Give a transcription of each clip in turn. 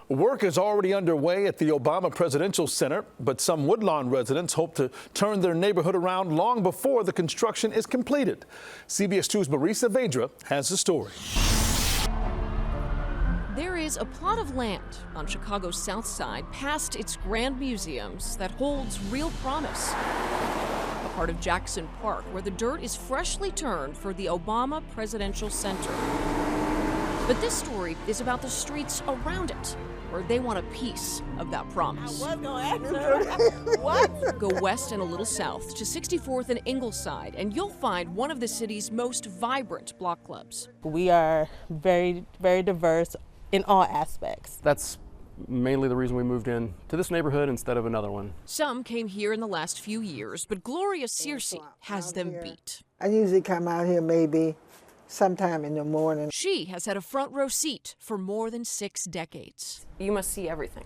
Work is already underway at the Obama Presidential Center, but some Woodlawn residents hope to turn their neighborhood around long before the construction is completed. CBS 2's Marie Saavedra has the story. There is a plot of land on Chicago's South Side past its grand museums that holds real promise. A part of Jackson Park where the dirt is freshly turned for the Obama Presidential Center. But this story is about the streets around it, where they want a piece of that promise. I was gonna ask her. What? Go west and a little south to 64th and Ingleside, and you'll find one of the city's most vibrant block clubs. We are very, very diverse in all aspects. That's mainly the reason we moved in to this neighborhood instead of another one. Some came here in the last few years, but Gloria Searcy has them beat. I usually come out here maybe sometime in the morning. She has had a front row seat for more than 6 decades. You must see everything.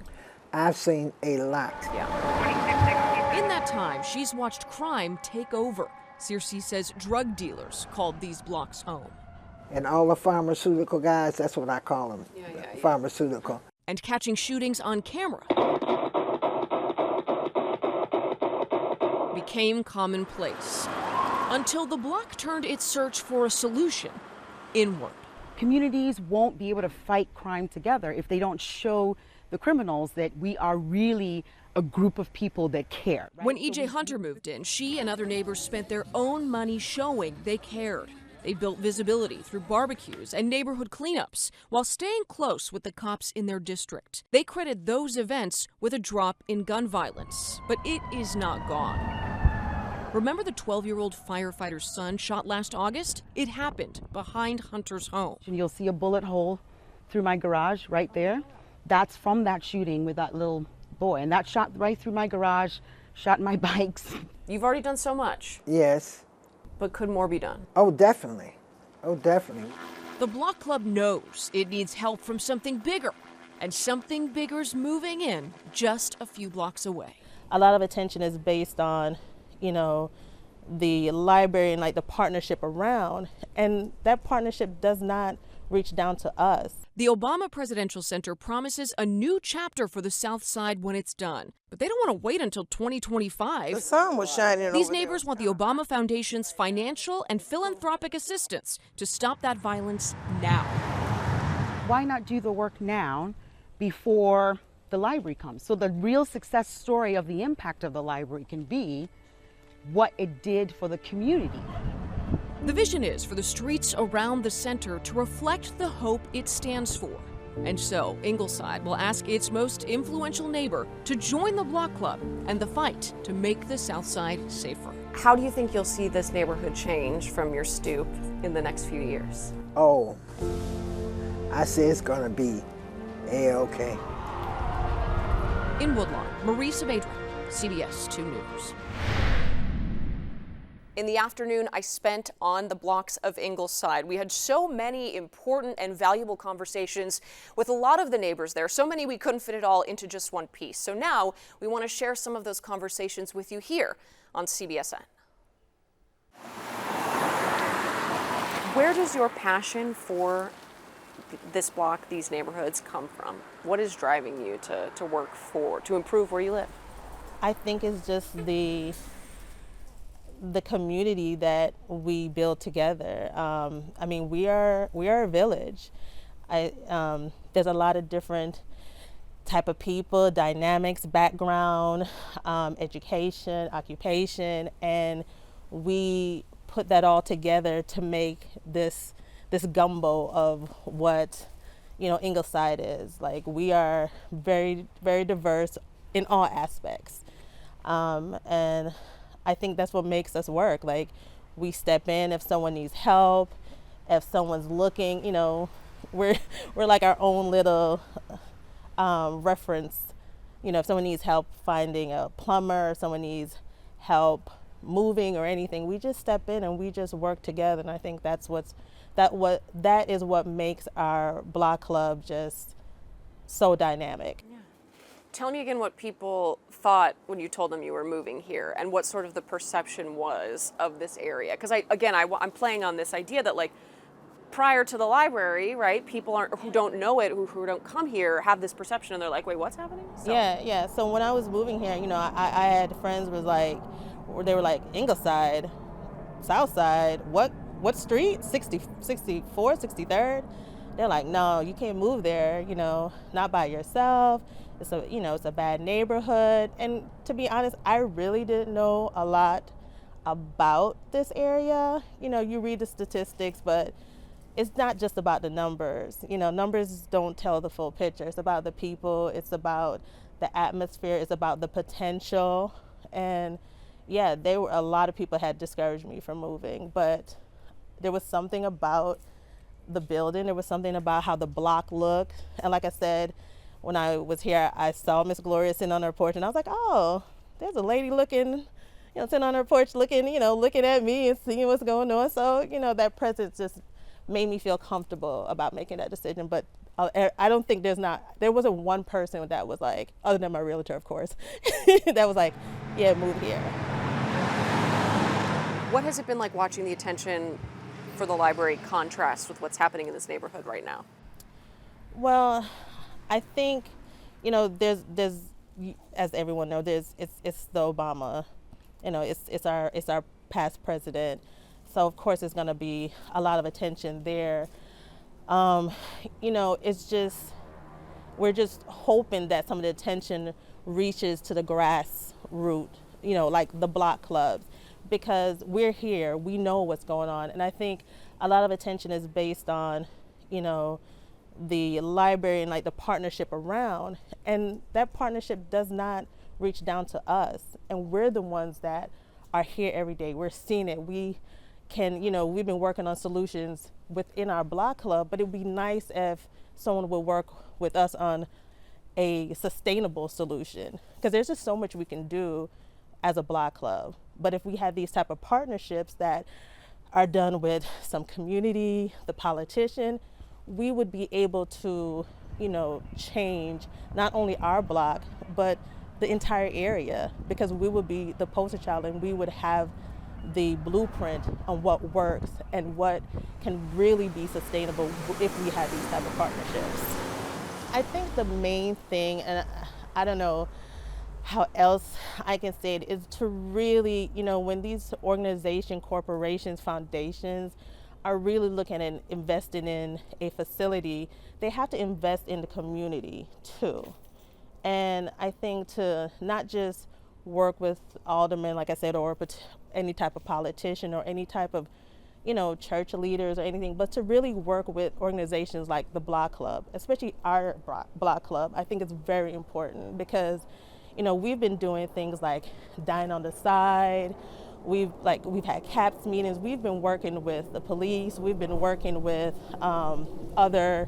I've seen a lot. Yeah. In that time, she's watched crime take over. Searcy says drug dealers called these blocks home. And all the pharmaceutical guys, that's what I call them, pharmaceutical. And catching shootings on camera became commonplace. Until the block turned its search for a solution inward. Communities won't be able to fight crime together if they don't show the criminals that we are really a group of people that care. Right? When E.J. Hunter moved in, she and other neighbors spent their own money showing they cared. They built visibility through barbecues and neighborhood cleanups while staying close with the cops in their district. They credit those events with a drop in gun violence, but it is not gone. Remember the 12-year-old firefighter's son shot last August? It happened behind Hunter's home. And you'll see a bullet hole through my garage right there. That's from that shooting with that little boy. And that shot right through my garage, shot my bikes. You've already done so much. Yes. But could more be done? Oh, definitely. Oh, definitely. The Block Club knows it needs help from something bigger. And something bigger's moving in just a few blocks away. A lot of attention is based on, you know, the library and like the partnership around, and that partnership does not reach down to us. The Obama Presidential Center promises a new chapter for the South Side when it's done, but they don't want to wait until 2025. The sun was shining. These neighbors want the Obama Foundation's financial and philanthropic assistance to stop that violence now. Why not do the work now before the library comes? So the real success story of the impact of the library can be what it did for the community. The vision is for the streets around the center to reflect the hope it stands for. And so, Ingleside will ask its most influential neighbor to join the Block Club and the fight to make the South Side safer. How do you think you'll see this neighborhood change from your stoop in the next few years? Oh, I say it's gonna be A-OK. In Woodlawn, Marie Saavedra, CBS 2 News. In the afternoon I spent on the blocks of Ingleside. We had so many important and valuable conversations with a lot of the neighbors there, so many we couldn't fit it all into just one piece. So now we want to share some of those conversations with you here on CBSN. Where does your passion for this block, these neighborhoods come from? What is driving you to work to improve where you live? I think it's just the community that we build together. I mean, we are a village. There's a lot of different type of people, dynamics, background, education, occupation, and we put that all together to make this gumbo of what, you know, Ingleside is. Like, we are very, very diverse in all aspects, and I think that's what makes us work. Like, we step in if someone needs help, if someone's looking, you know, we're like our own little reference. You know, if someone needs help finding a plumber, or someone needs help moving or anything, we just step in and we just work together. And I think that is what makes our block club just so dynamic. Yeah. Tell me again what people thought when you told them you were moving here, and what sort of the perception was of this area. Because I'm playing on this idea that, like, prior to the library, right, people who don't know it, who don't come here, have this perception, and they're like, wait, what's happening? So. Yeah. So when I was moving here, I had friends they were like, Ingleside, South Side, what street? 64, 63rd? They're like, no, you can't move there, not by yourself. It's a bad neighborhood. And to be honest, I really didn't know a lot about this area. You read the statistics, but it's not just about the numbers. Numbers don't tell the full picture. It's about the people, it's about the atmosphere, it's about the potential. And yeah, a lot of people had discouraged me from moving, but there was something about the building, there was something about how the block looked. And like I said, when I was here, I saw Miss Gloria sitting on her porch, and I was like, oh, there's a lady sitting on her porch looking at me and seeing what's going on. So, that presence just made me feel comfortable about making that decision. But I don't think there wasn't one person that was like, other than my realtor, of course, that was like, yeah, move here. What has it been like watching the attention for the library contrast with what's happening in this neighborhood right now? Well, I think, there's as everyone knows, it's the Obama, it's our past president. So of course it's going to be a lot of attention there. It's just, we're just hoping that some of the attention reaches to the grassroots, like the block clubs, because we're here, we know what's going on. And I think a lot of attention is based on, the library and like the partnership around, and that partnership does not reach down to us. And we're the ones that are here every day. We're seeing it. We've been working on solutions within our block club, but it would be nice if someone would work with us on a sustainable solution, because there's just so much we can do as a block club. But if we had these type of partnerships that are done with some community, the politician, we would be able to, change not only our block, but the entire area, because we would be the poster child and we would have the blueprint on what works and what can really be sustainable if we have these type of partnerships. I think the main thing, and I don't know how else I can say it, is to really, when these organizations, corporations, foundations are really looking at investing in a facility, they have to invest in the community too. And I think to not just work with aldermen, like I said, or any type of politician or any type of, church leaders or anything, but to really work with organizations like the Block Club, especially our Block Club. I think it's very important because, we've been doing things like Dine on the Side. We've had CAPS meetings. We've been working with the police. We've been working with other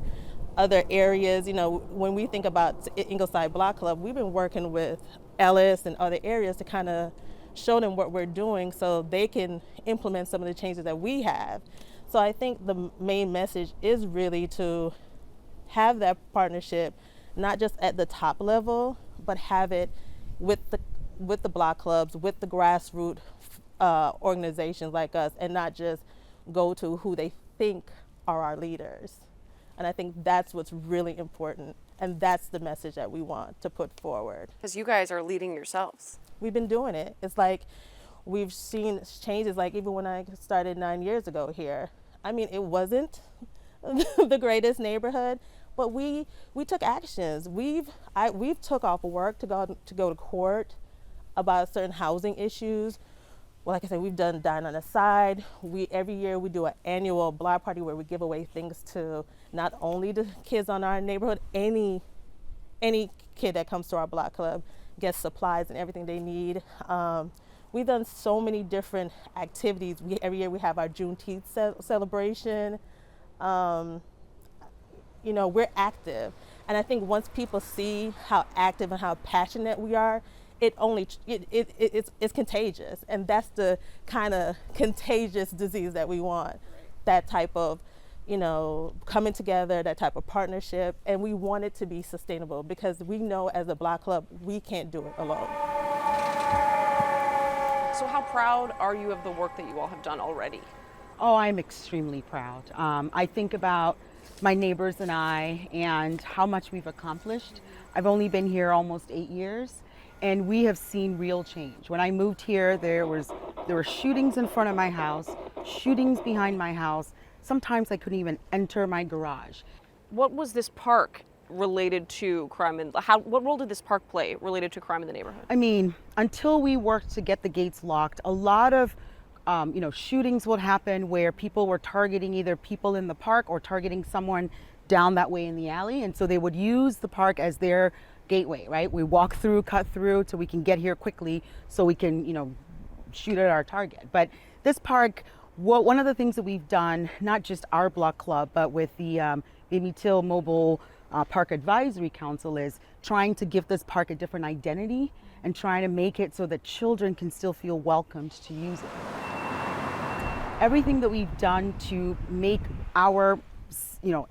areas. When we think about Ingleside Block Club, we've been working with Ellis and other areas to kind of show them what we're doing so they can implement some of the changes that we have. So I think the main message is really to have that partnership, not just at the top level, but have it with the block clubs, with the grassroots organizations like us, and not just go to who they think are our leaders. And I think that's what's really important, and that's the message that we want to put forward. Because you guys are leading yourselves. We've been doing it. It's like we've seen changes, like even when I started 9 years ago here. I mean, it wasn't the greatest neighborhood, but we took actions. We've took off work to go to court about certain housing issues. Well, like I said, we've done Dine on the Side. Every year we do an annual block party where we give away things to not only the kids on our neighborhood, any kid that comes to our block club gets supplies and everything they need. We've done so many different activities. Every year we have our Juneteenth celebration. We're active. And I think once people see how active and how passionate we are, it's contagious. And that's the kind of contagious disease that we want. That type of, coming together, that type of partnership. And we want it to be sustainable because we know as a block club, we can't do it alone. So how proud are you of the work that you all have done already? Oh, I'm extremely proud. I think about my neighbors and I and how much we've accomplished. I've only been here almost 8 years, and we have seen real change. When I moved here, there were shootings in front of my house, shootings behind my house. Sometimes I couldn't even enter my garage. What was this park related to crime, and what role did this park play related to crime in the neighborhood? I mean, until we worked to get the gates locked, a lot of shootings would happen where people were targeting either people in the park or targeting someone down that way in the alley. And so they would use the park as their gateway, right? We walk through, cut through so we can get here quickly so we can, shoot at our target. But this park, one of the things that we've done, not just our block club, but with the Baby Till Mobile Park Advisory Council, is trying to give this park a different identity and trying to make it so that children can still feel welcomed to use it. Everything that we've done to make our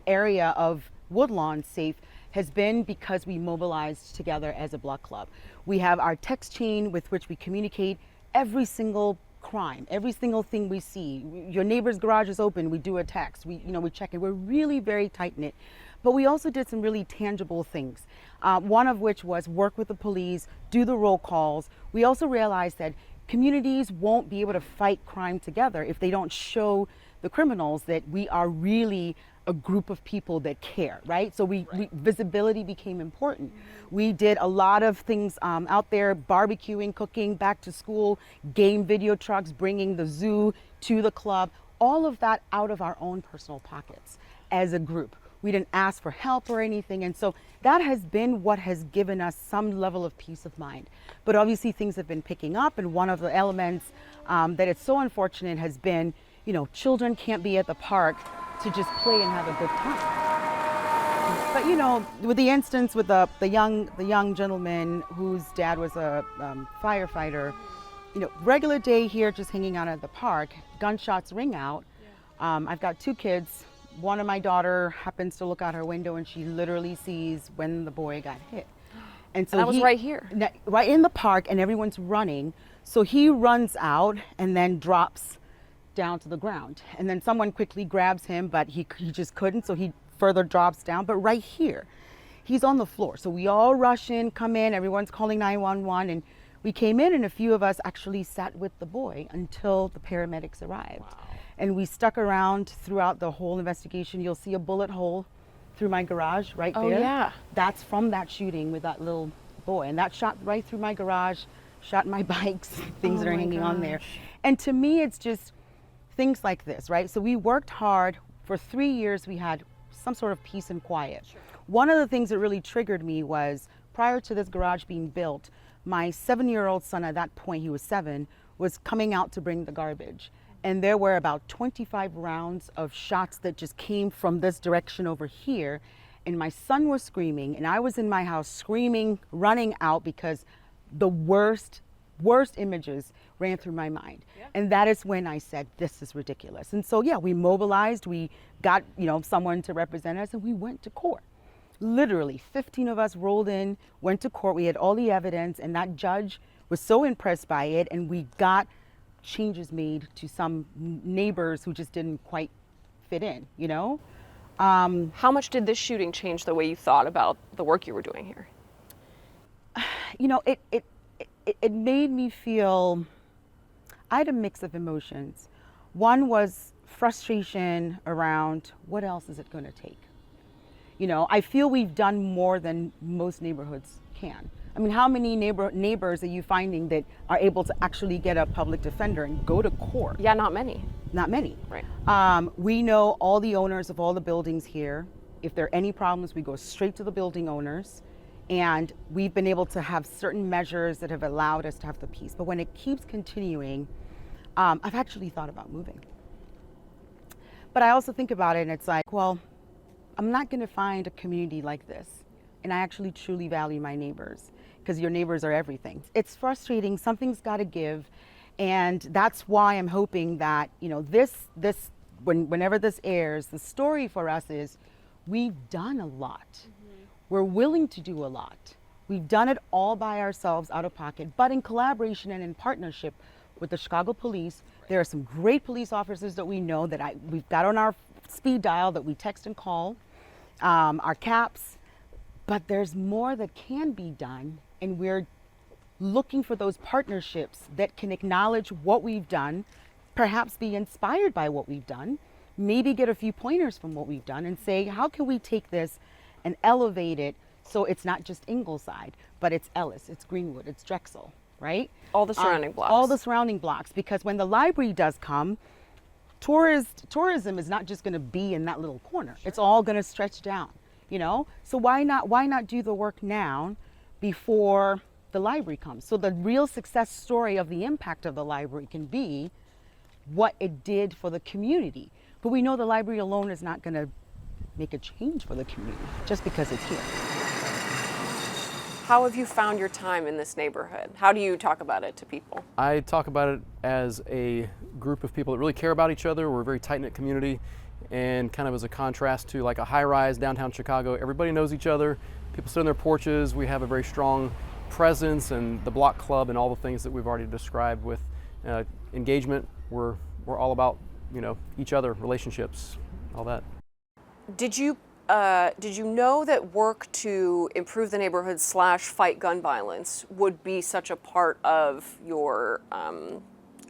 area of Woodlawn safe has been because we mobilized together as a block club. We have our text chain with which we communicate every single crime, every single thing we see. Your neighbor's garage is open, we do a text, we check it. We're really very tight knit. But we also did some really tangible things. One of which was work with the police, do the roll calls. We also realized that communities won't be able to fight crime together if they don't show the criminals that we are really a group of people that care, right? So visibility became important. We did a lot of things out there, barbecuing, cooking, back to school, game video trucks, bringing the zoo to the club, all of that out of our own personal pockets as a group. We didn't ask for help or anything. And so that has been what has given us some level of peace of mind. But obviously things have been picking up. And one of the elements that is so unfortunate has been, children can't be at the park to just play and have a good time. But with the instance with the young gentleman whose dad was a firefighter, regular day here just hanging out at the park, gunshots ring out. I've got 2 kids. One of my daughter happens to look out her window and she literally sees when the boy got hit. And so that was right here. Right in the park, and everyone's running. So he runs out and then drops down to the ground. And then someone quickly grabs him, but he just couldn't, so he further drops down. But right here, he's on the floor. So we all rush in, come in, everyone's calling 911, and we came in and a few of us actually sat with the boy until the paramedics arrived. Wow. And we stuck around throughout the whole investigation. You'll see a bullet hole through my garage right there. Oh, yeah. That's from that shooting with that little boy. And that shot right through my garage, shot my bikes, things that are hanging on there. And to me, it's just things like this, right? So we worked hard. For 3 years, we had some sort of peace and quiet. Sure. One of the things that really triggered me was prior to this garage being built, my 7-year-old son, at that point, he was 7, was coming out to bring the garbage. And there were about 25 rounds of shots that just came from this direction over here. And my son was screaming, and I was in my house screaming, running out because the worst images ran through my mind. Yeah. And that is when I said, this is ridiculous. And so, yeah, we mobilized, we got, someone to represent us, and we went to court. Literally, 15 of us rolled in, went to court, we had all the evidence, and that judge was so impressed by it, and we got changes made to some neighbors who just didn't quite fit in, How much did this shooting change the way you thought about the work you were doing here? It made me feel, I had a mix of emotions. One was frustration around what else is it going to take? I feel we've done more than most neighborhoods can. I mean, how many neighbors are you finding that are able to actually get a public defender and go to court? Yeah, not many. Not many. Right. We know all the owners of all the buildings here. If there are any problems, we go straight to the building owners. And we've been able to have certain measures that have allowed us to have the peace. But when it keeps continuing, I've actually thought about moving. But I also think about it and it's like, well, I'm not going to find a community like this. And I actually truly value my neighbors because your neighbors are everything. It's frustrating. Something's got to give. And that's why I'm hoping that, whenever this airs, the story for us is we've done a lot. Mm-hmm. We're willing to do a lot. We've done it all by ourselves out of pocket, but in collaboration and in partnership with the Chicago Police, There are some great police officers that we know that we've got on our speed dial that we text and call, our caps, but there's more that can be done, and we're looking for those partnerships that can acknowledge what we've done, perhaps be inspired by what we've done, maybe get a few pointers from what we've done and say, how can we take this and elevate it so it's not just Ingleside, but it's Ellis, it's Greenwood, it's Drexel, right? All the surrounding blocks. All the surrounding blocks, because when the library does come, tourism is not just going to be in that little corner. Sure. It's all going to stretch down, you know? So why not do the work now before the library comes? So the real success story of the impact of the library can be what it did for the community. But we know the library alone is not going to make a change for the community just because it's here. How have you found your time in this neighborhood? How do you talk about it to people? I talk about it as a group of people that really care about each other. We're a very tight-knit community, and kind of as a contrast to like a high-rise downtown Chicago, everybody knows each other. People sit on their porches. We have a very strong presence, and the block club and all the things that we've already described with engagement. We're all about, you know, each other, relationships, all that. Did you know that work to improve the neighborhood / fight gun violence would be such a part of your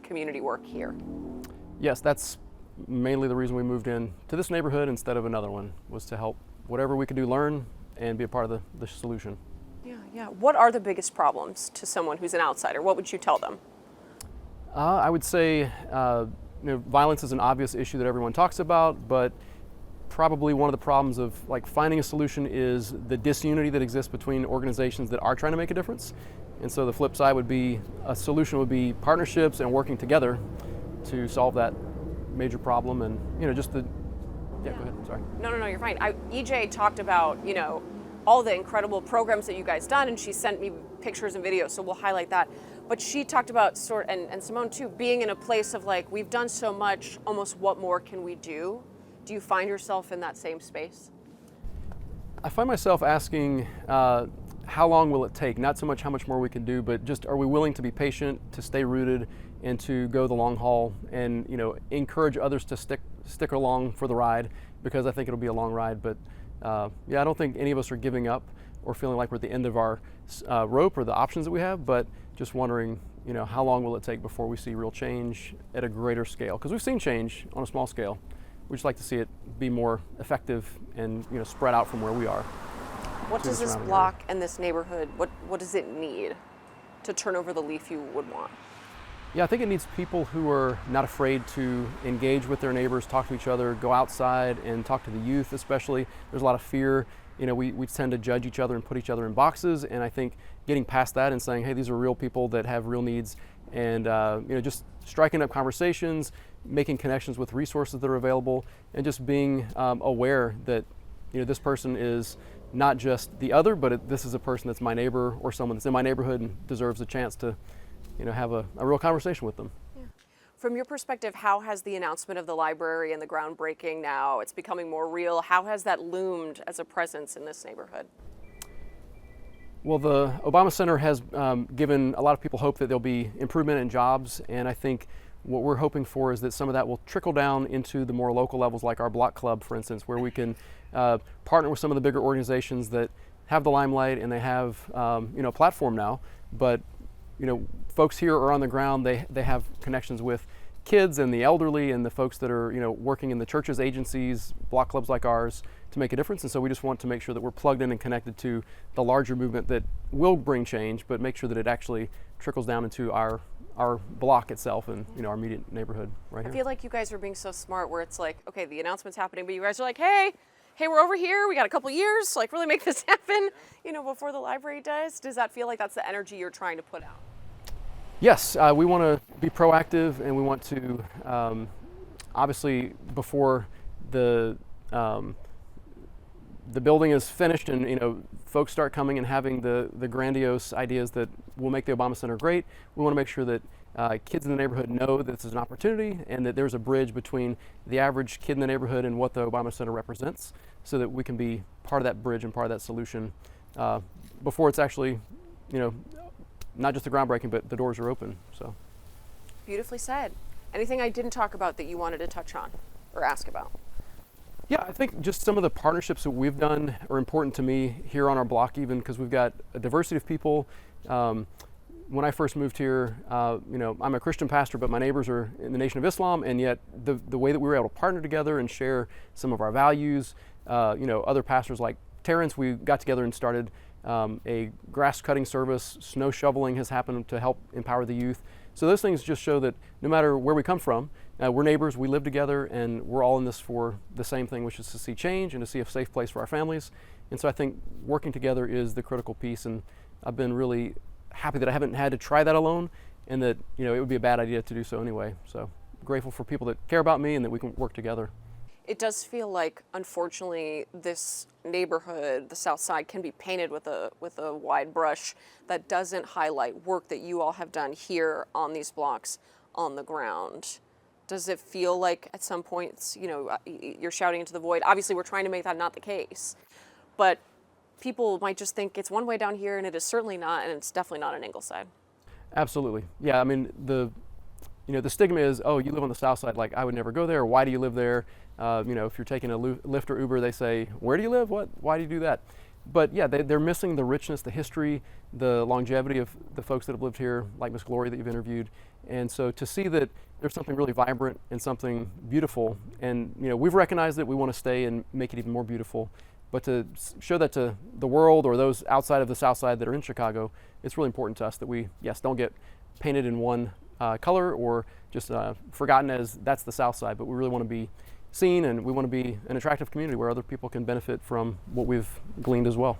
community work here? Yes, that's mainly the reason we moved in to this neighborhood instead of another one, was to help whatever we could do learn and be a part of the solution. Yeah. What are the biggest problems to someone who's an outsider? What would you tell them? I would say violence is an obvious issue that everyone talks about, but probably one of the problems of like finding a solution is the disunity that exists between organizations that are trying to make a difference. And so the flip side would be, a solution would be partnerships and working together to solve that major problem. And go ahead, sorry. No, you're fine. EJ talked about, all the incredible programs that you guys done, and she sent me pictures and videos, so we'll highlight that. But she talked about and Simone too, being in a place of like, we've done so much, almost what more can we do? Do you find yourself in that same space? I find myself asking, how long will it take? Not so much how much more we can do, but just, are we willing to be patient, to stay rooted, and to go the long haul, and encourage others to stick along for the ride, because I think it'll be a long ride. But I don't think any of us are giving up or feeling like we're at the end of our rope or the options that we have, but just wondering, how long will it take before we see real change at a greater scale? Because we've seen change on a small scale. We just like to see it be more effective and spread out from where we are. What does this block and this neighborhood, what does it need to turn over the leaf you would want? Yeah, I think it needs people who are not afraid to engage with their neighbors, talk to each other, go outside and talk to the youth especially. There's a lot of fear. We tend to judge each other and put each other in boxes, and I think getting past that and saying, hey, these are real people that have real needs, and just striking up conversations, making connections with resources that are available, and just being aware that this person is not just the other, but this is a person that's my neighbor or someone that's in my neighborhood and deserves a chance to have a real conversation with them. Yeah. From your perspective, how has the announcement of the library and the groundbreaking now, it's becoming more real, how has that loomed as a presence in this neighborhood? Well, the Obama Center has given a lot of people hope that there'll be improvement in jobs, and I think what we're hoping for is that some of that will trickle down into the more local levels, like our block club, for instance, where we can partner with some of the bigger organizations that have the limelight and they have a platform now, but folks here are on the ground. They have connections with kids and the elderly and the folks that are working in the churches, agencies, block clubs like ours to make a difference. And so we just want to make sure that we're plugged in and connected to the larger movement that will bring change, but make sure that it actually trickles down into our block itself and our immediate neighborhood right here. I feel like you guys are being so smart where it's like, okay, the announcement's happening, but you guys are like, hey, we're over here, we got a couple years, like really make this happen, before the library does. Does that feel like that's the energy you're trying to put out? Yes, we want to be proactive, and we want to, obviously, before the building is finished and folks start coming and having the grandiose ideas that will make the Obama Center great, we want to make sure that kids in the neighborhood know that this is an opportunity and that there's a bridge between the average kid in the neighborhood and what the Obama Center represents, so that we can be part of that bridge and part of that solution before it's actually, not just the groundbreaking, but the doors are open. So, beautifully said. Anything I didn't talk about that you wanted to touch on or ask about? Yeah, I think just some of the partnerships that we've done are important to me here on our block, even because we've got a diversity of people. When I first moved here, I'm a Christian pastor, but my neighbors are in the Nation of Islam, and yet the way that we were able to partner together and share some of our values, other pastors like Terrence, we got together and started a grass cutting service. Snow shoveling has happened to help empower the youth. So those things just show that no matter where we come from, we're neighbors, we live together, and we're all in this for the same thing, which is to see change and to see a safe place for our families. And so I think working together is the critical piece, and I've been really happy that I haven't had to try that alone, and that it would be a bad idea to do so anyway. So grateful for people that care about me and that we can work together. It does feel like, unfortunately, this neighborhood, the South Side, can be painted with a wide brush that doesn't highlight work that you all have done here on these blocks on the ground. Does it feel like at some points, you're shouting into the void? Obviously, we're trying to make that not the case, but people might just think it's one way down here, and it is certainly not, and it's definitely not in Ingleside. Absolutely. Yeah, I mean, the stigma is, oh, you live on the South Side, like I would never go there. Why do you live there? If you're taking a Lyft or Uber, they say, where do you live? What? Why do you do that? But yeah, they're missing the richness, the history, the longevity of the folks that have lived here, like Miss Glory that you've interviewed. And so to see that there's something really vibrant and something beautiful, and we've recognized that we want to stay and make it even more beautiful. But to show that to the world or those outside of the South Side that are in Chicago, it's really important to us that we, yes, don't get painted in one color or just forgotten as that's the South Side, but we really want to be seen, and we want to be an attractive community where other people can benefit from what we've gleaned as well.